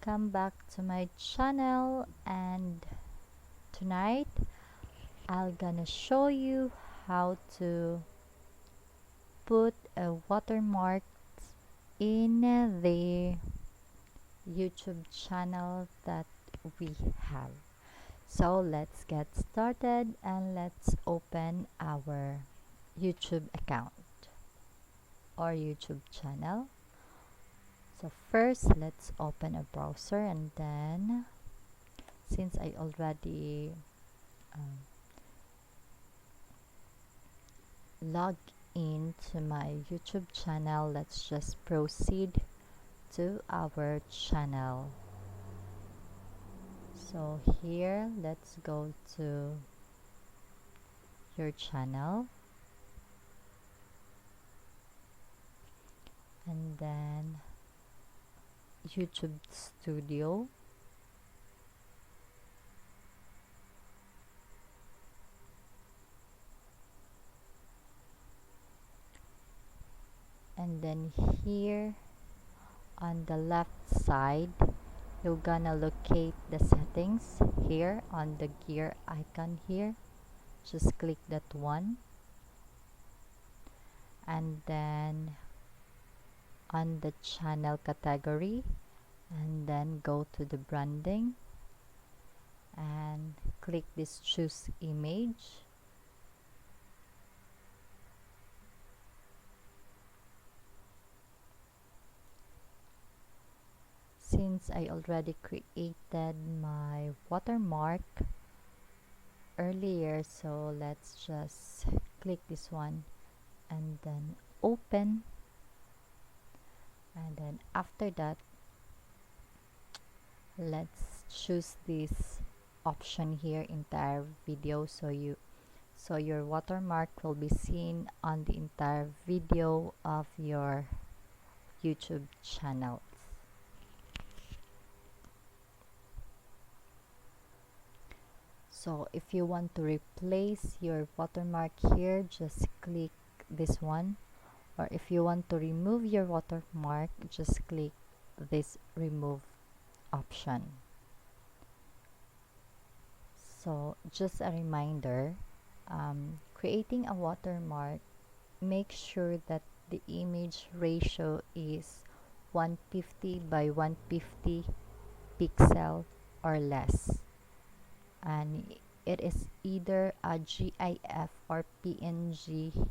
welcome back to my channel, and tonight I'm gonna show you how to put a watermark in the YouTube channel that we have. So let's get started and let's open our YouTube account or YouTube channel. So first, let's open a browser, and then since I already logged into my YouTube channel, let's just proceed to our channel. So here, let's go to your channel, and then YouTube Studio, and then here on the left side you're gonna locate the settings here on the gear icon here. Just click that one, and then on the channel category, and then go to the branding and click this choose image. Since I already created my watermark earlier, so let's just click this one and then open, and then after that let's choose this option here, entire video, so your watermark will be seen on the entire video of your YouTube channel. So if you want to replace your watermark here, just click this one, or if you want to remove your watermark, just click this remove option. So just a reminder, creating a watermark, make sure that the image ratio is 150 by 150 pixel or less, and it is either a GIF or PNG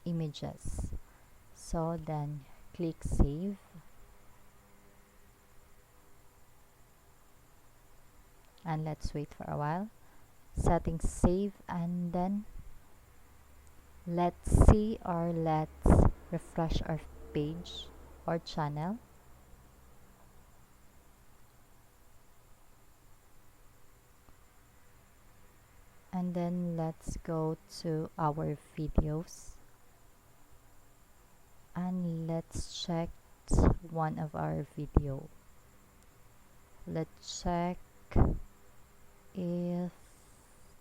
images. So then click save, and let's wait for a while. Settings save, and then let's see, or let's refresh our page or channel. And then let's go to our videos and let's check one of our video. Let's check if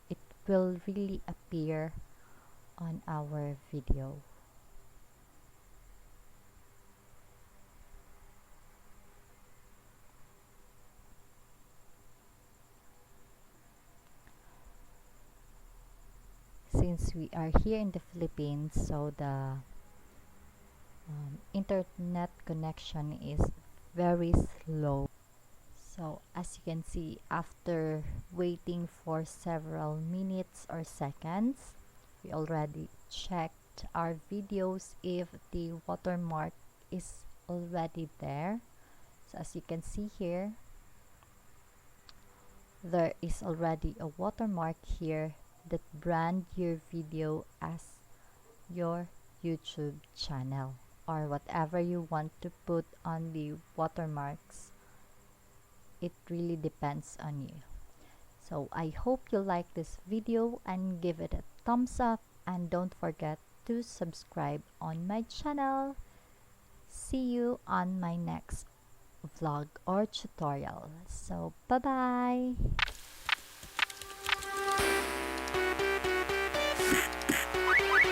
it will really appear on our video. Since we are here in the Philippines, so the internet connection is very slow. So as you can see, after waiting for several minutes or seconds, we already checked our videos if the watermark is already there. So as you can see here, there is already a watermark here that brand your video as your YouTube channel, or whatever you want to put on the watermarks. It really depends on you. So I hope you like this video and give it a thumbs up, and don't forget to subscribe on my channel. See you on my next vlog or tutorial. So bye bye.